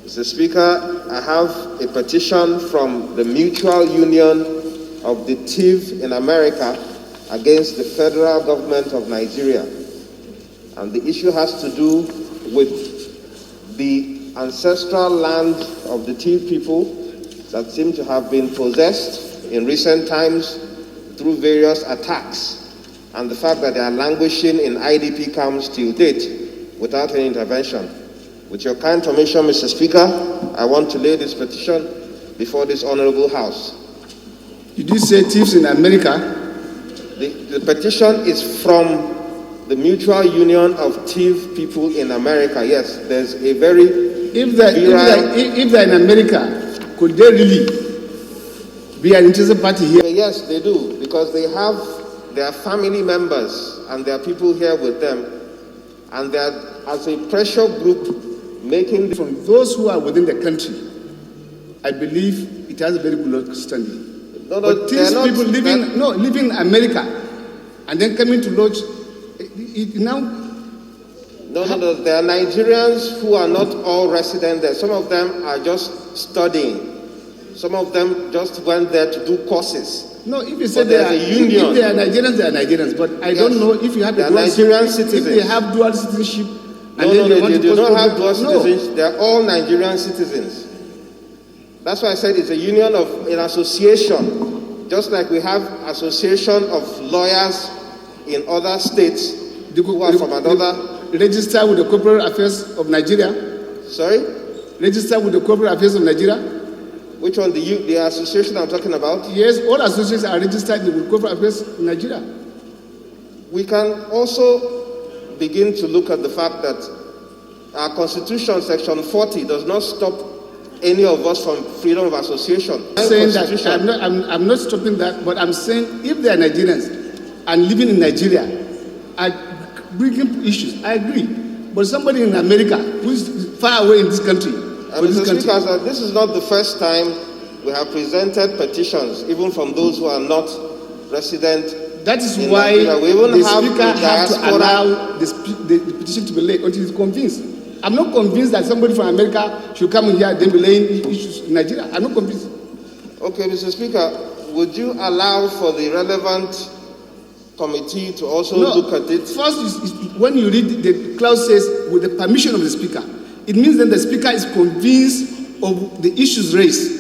Mr. Speaker, I have a petition from the Mutual Union of the TIV in America against the federal government of Nigeria. And the issue has to do with the ancestral land of the TIV people that seem to have been possessed in recent times through various attacks, and the fact that they are languishing in IDP camps till date without any intervention. With your kind permission, Mr. Speaker, I want to lay this petition before this honorable House. Did you say thieves in America? The petition is from the Mutual Union of TIV people in America. Yes, there's a very If they're in America, could they really be an interested party here? Yes, they do, because they have their family members and their people here with them, and they are, as a pressure group, making from those who are within the country. I believe it has a very good standing. No, but these people living in America and then coming to lodge now. No, there are Nigerians who are not all resident there. Some of them are just studying. Some of them just went there to do courses. No, if you say they are union, if they are Nigerians, they are Nigerians. But I don't know if you have a dual Nigerian citizens. If they have dual citizenship. No, they do not have dual citizenship. They are all Nigerian citizens. That's why I said it's a union of an association, just like we have association of lawyers in other states who are from another. Register with the Corporate Affairs of Nigeria. Sorry? Register with the Corporate Affairs of Nigeria. Which one? The association I'm talking about? Yes, all associations are registered with Corporate Affairs in Nigeria. We can also begin to look at the fact that our Constitution, Section 40, does not stop any of us from freedom of association. I'm not stopping that, but I'm saying if they are Nigerians and living in Nigeria are bringing issues, I agree. But somebody in America who is far away in this country. Mr. Speaker, this is not the first time we have presented petitions, even from those who are not resident. That is why the Speaker has to allow the petition to be laid until he's convinced. I'm not convinced that somebody from America should come in here and then be laying issues in Nigeria. I'm not convinced. Okay, Mr. Speaker, would you allow for the relevant committee to also look at it? First, when you read the clause says, with the permission of the Speaker, it means that the Speaker is convinced of the issues raised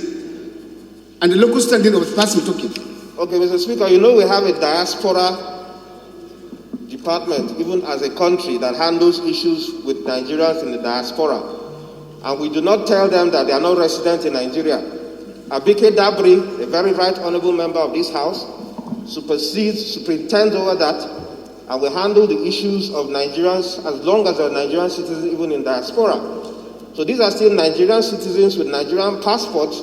and the local standing of the person talking. Okay, Mr. Speaker, you know we have a diaspora department, even as a country, that handles issues with Nigerians in the diaspora. And we do not tell them that they are not resident in Nigeria. Abike Dabri, a very right honorable member of this House, superintends over that, and we handle the issues of Nigerians as long as they are Nigerian citizens, even in diaspora. So these are still Nigerian citizens with Nigerian passports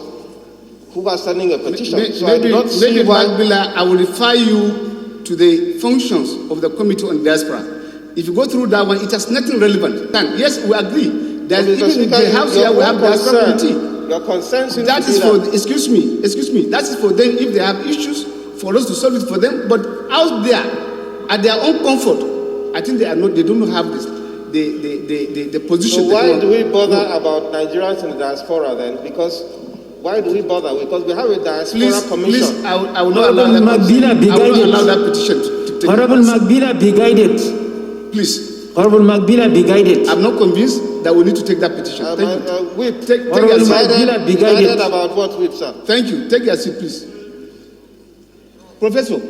who are sending a petition. Maybe I will refer you to the functions of the Committee on Diaspora. If you go through that one, it has nothing relevant. And yes, we agree that even in the House here we have Diaspora Committee. Your concerns that is for, excuse me, that is for them if they have issues, for us to solve it for them. But out there, at their own comfort, I think they don't have this, the position. So why do we bother about Nigerians in the diaspora then? Because why do we bother? Because we have a diaspora commission. Please, I will not allow that petition to take. Honorable Magbila, be guided. Please. Honorable Magbila, be guided. I'm not convinced that we need to take that petition. Thank you. Whip. Honorable Magbila, be guided. About what, Whip, sir? Thank you. Take your seat, please. Professor.